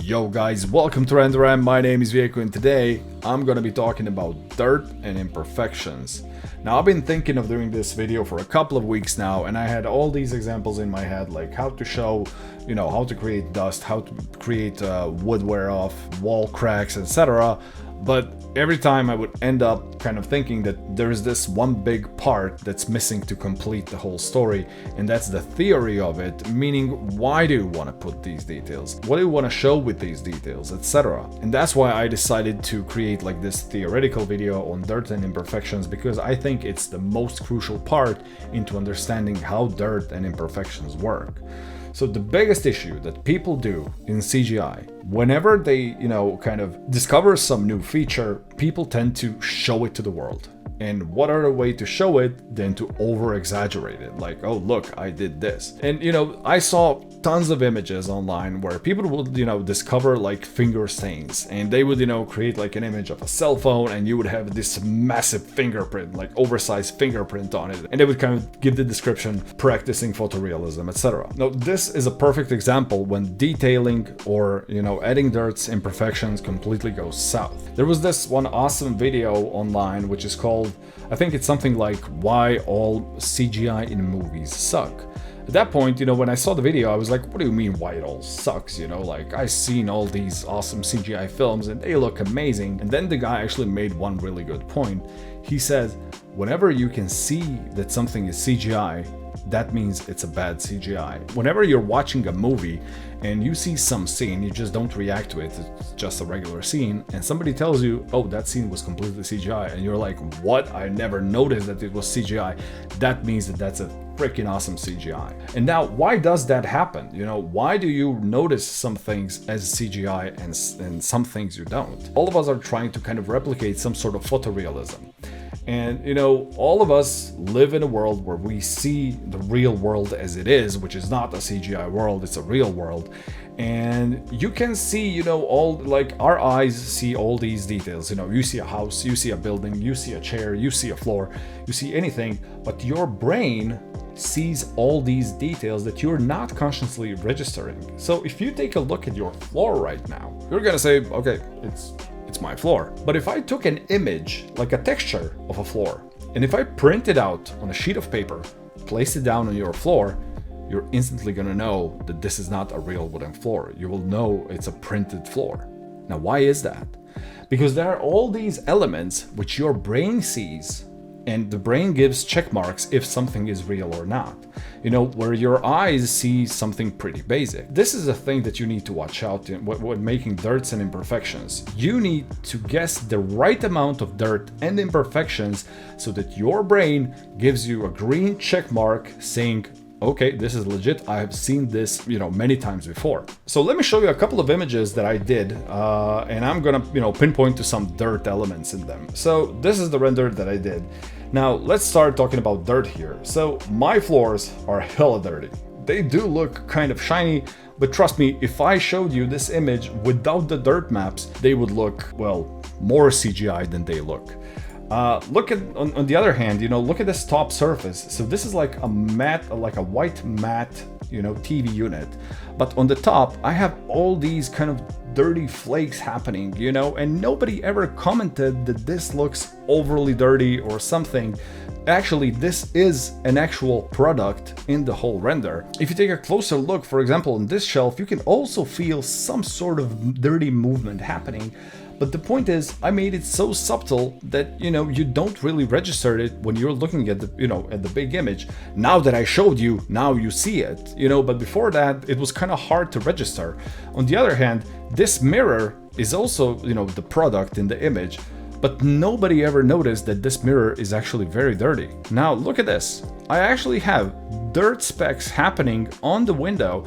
Yo guys, welcome to RenderRam. My name is Vieku and today I'm gonna be talking about dirt and imperfections. Now I've been thinking of doing this video for a couple of weeks now and I had all these examples in my head, like how to show, how to create dust, how to create wood wear off, wall cracks, etc. But every time I would end up kind of thinking that there's this one big part that's missing to complete the whole story, and that's the theory of it, meaning why do you want to put these details? What do you want to show with these details, etc. And that's why I decided to create like this theoretical video on dirt and imperfections, because I think it's the most crucial part into understanding how dirt and imperfections work. So the biggest issue that people do in CGI, whenever they, kind of discover some new feature, people tend to show it to the world. And what other way to show it than to over-exaggerate it? Like, oh, look, I did this. And, I saw tons of images online where people would, discover like finger stains. And they would, create like an image of a cell phone and you would have this massive fingerprint, like oversized fingerprint on it. And they would kind of give the description, practicing photorealism, etc. Now, this is a perfect example when detailing or, adding dirt's imperfections completely goes south. There was this one awesome video online, which is called, I think it's something like why all CGI in movies suck. At that point, when I saw the video, I was like, what do you mean why it all sucks? Like I've seen all these awesome CGI films and they look amazing. And then the guy actually made one really good point. He says, whenever you can see that something is CGI, that means it's a bad CGI. Whenever you're watching a movie and you see some scene, you just don't react to it, it's just a regular scene, and somebody tells you, oh, that scene was completely CGI, and you're like, what? I never noticed that it was CGI. That means that that's a freaking awesome CGI. And now, why does that happen? Why do you notice some things as CGI and some things you don't? All of us are trying to kind of replicate some sort of photorealism. And all of us live in a world where we see the real world as it is, which is not a CGI world, it's a real world. And you can see, all, like, our eyes see all these details. You see a house, you see a building, you see a chair, you see a floor, you see anything, but your brain sees all these details that you're not consciously registering. So if you take a look at your floor right now, you're gonna say, okay, it's my floor. But if I took an image, like a texture of a floor, and if I print it out on a sheet of paper, place it down on your floor, you're instantly gonna know that this is not a real wooden floor. You will know it's a printed floor. Now, why is that? Because there are all these elements which your brain sees, and the brain gives check marks if something is real or not. Where your eyes see something pretty basic. This is a thing that you need to watch out in when making dirts and imperfections. You need to guess the right amount of dirt and imperfections so that your brain gives you a green check mark saying, okay, this is legit. I have seen this, many times before. So let me show you a couple of images that I did, and I'm gonna, pinpoint to some dirt elements in them. So this is the render that I did. Now let's start talking about dirt here. So my floors are hella dirty. They do look kind of shiny, but trust me, if I showed you this image without the dirt maps, they would look, well, more CGI than they look. Look at, on the other hand, look at this top surface. So this is like a matte, like a white matte, TV unit. But on the top, I have all these kind of dirty flakes happening, and nobody ever commented that this looks overly dirty or something. Actually, this is an actual product in the whole render. If you take a closer look, for example, on this shelf, you can also feel some sort of dirty movement happening. But the point is, I made it so subtle that, you don't really register it when you're looking at the, at the big image. Now that I showed you, now you see it, but before that, it was kind of hard to register. On the other hand, this mirror is also, the product in the image, but nobody ever noticed that this mirror is actually very dirty. Now look at this. I actually have dirt specks happening on the window.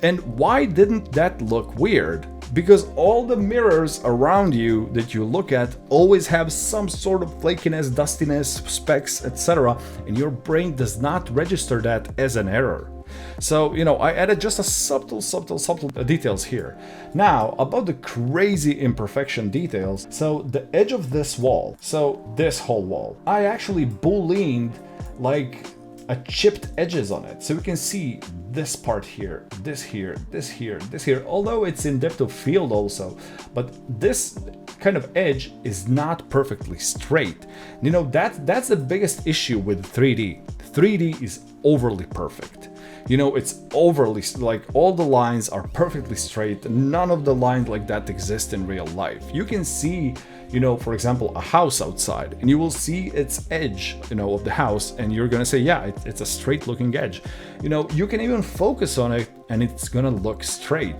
And why didn't that look weird? Because all the mirrors around you that you look at always have some sort of flakiness, dustiness, specks, etc. And your brain does not register that as an error. So, I added just a subtle details here. Now, about the crazy imperfection details. So the edge of this wall, so this whole wall, I actually booleaned like a chipped edges on it. So we can see this part here, this here, this here, this here, although it's in depth of field also, but this kind of edge is not perfectly straight. You know, that's the biggest issue with 3D. 3D is overly perfect. You know, it's overly, like, all the lines are perfectly straight. None of the lines like that exist in real life. You can see, you know, for example, a house outside, and you will see its edge, you know, of the house, and you're gonna say, yeah, it's a straight looking edge. You know, you can even focus on it and it's gonna look straight,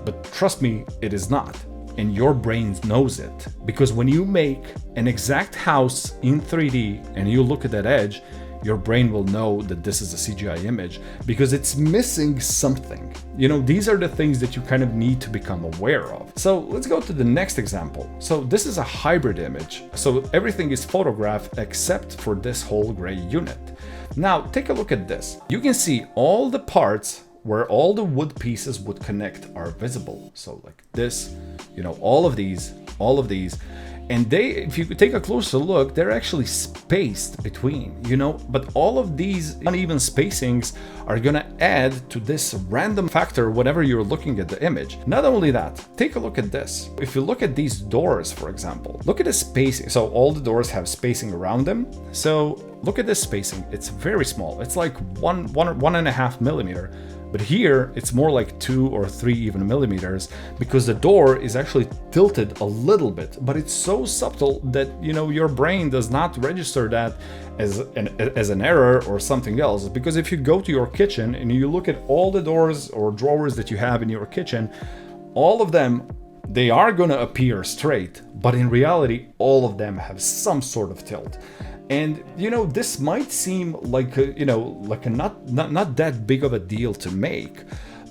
but trust me, it is not. And your brain knows it, because when you make an exact house in 3D and you look at that edge, your brain will know that this is a CGI image because it's missing something. You know, these are the things that you kind of need to become aware of. So let's go to the next example. So this is a hybrid image. So everything is photographed except for this whole gray unit. Now take a look at this. You can see all the parts where all the wood pieces would connect are visible. So like this, you know, all of these, and they, if you take a closer look, they're actually spaced between, you know, but all of these uneven spacings are gonna add to this random factor whenever you're looking at the image. Not only that, take a look at this. If you look at these doors, for example, look at the spacing. So all the doors have spacing around them. So look at this spacing. It's very small. It's like one and a half millimeter. But here it's more like 2 or 3 even millimeters, because the door is actually tilted a little bit, but it's so subtle that, you know, your brain does not register that as an error or something else. Because if you go to your kitchen and you look at all the doors or drawers that you have in your kitchen, all of them, they are gonna appear straight, but in reality, all of them have some sort of tilt. And, you know, this might seem like a, you know, like a not that big of a deal to make,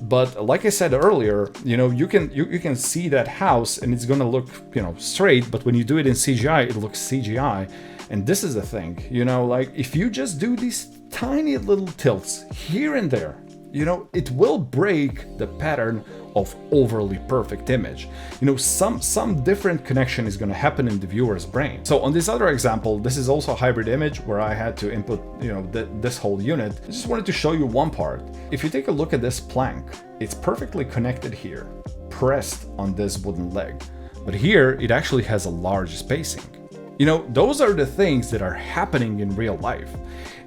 but like I said earlier, you know, you can see that house and it's gonna look, you know, straight, but when you do it in CGI, it looks CGI. And this is the thing, you know, like if you just do these tiny little tilts here and there, you know, it will break the pattern of overly perfect image. You know, some different connection is going to happen in the viewer's brain. So on this other example, this is also a hybrid image where I had to input, you know, this whole unit. I just wanted to show you one part. If you take a look at this plank, it's perfectly connected here, pressed on this wooden leg. But here, it actually has a large spacing. You know, those are the things that are happening in real life.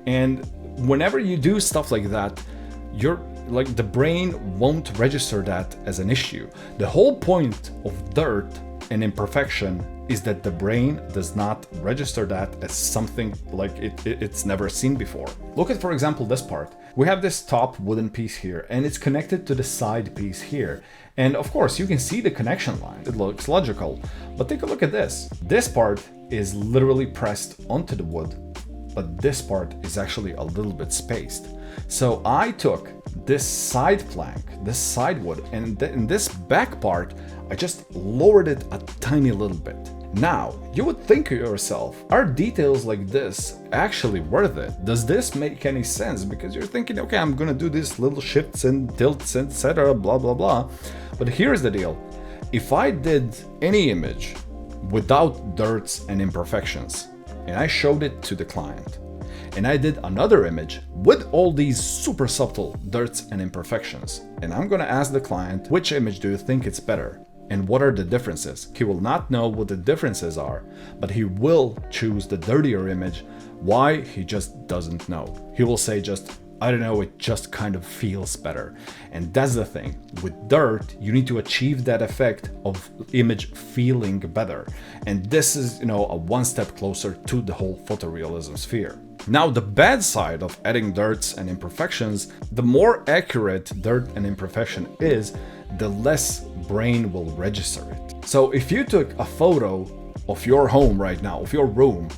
And whenever you do stuff like that, the brain won't register that as an issue. The whole point of dirt and imperfection is that the brain does not register that as something like it's never seen before. Look at, for example, this part. We have this top wooden piece here, and it's connected to the side piece here. And of course, you can see the connection line. It looks logical. But take a look at this. This part is literally pressed onto the wood, but this part is actually a little bit spaced. So I took this side plank, this side wood, and in this back part, I just lowered it a tiny little bit. Now, you would think to yourself, are details like this actually worth it? Does this make any sense? Because you're thinking, okay, I'm gonna do these little shifts and tilts, etc., blah, blah, blah. But here's the deal. If I did any image without dirts and imperfections, and I showed it to the client, and I did another image with all these super subtle dirts and imperfections, and I'm gonna ask the client, which image do you think it's better? And what are the differences? He will not know what the differences are, but he will choose the dirtier image. Why? He just doesn't know. He will say just, I don't know, it just kind of feels better. And that's the thing. With dirt, you need to achieve that effect of image feeling better. And this is, you know, a one step closer to the whole photorealism sphere. Now, the bad side of adding dirts and imperfections, the more accurate dirt and imperfection is, the less brain will register it. So if you took a photo of your home right now, of your room,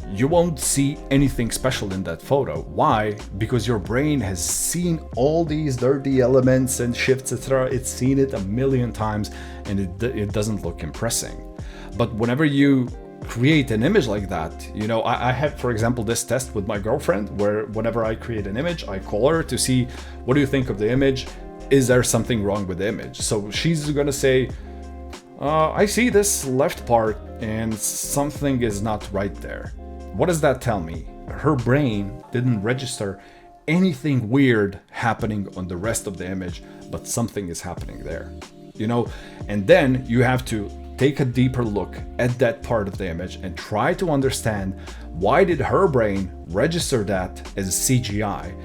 you won't see anything special in that photo. Why? Because your brain has seen all these dirty elements and shifts, etc. It's seen it a million times, and it doesn't look impressive. But whenever you create an image like that, you know, I had, for example, this test with my girlfriend, where whenever I create an image, I call her to see, what do you think of the image? Is there something wrong with the image? So she's gonna say, I see this left part and something is not right there. What does that tell me? her brain didn't register anything weird happening on the rest of the image, but something is happening there, you know? And then you have to take a deeper look at that part of the image and try to understand, why did her brain register that as CGI?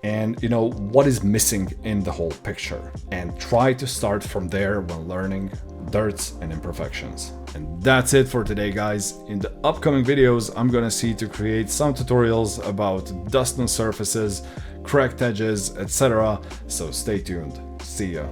And you know, what is missing in the whole picture? And try to start from there when learning dirts and imperfections. And that's it for today, guys. In the upcoming videos, I'm gonna see to create some tutorials about dust on surfaces, cracked edges, etc. So stay tuned. See ya.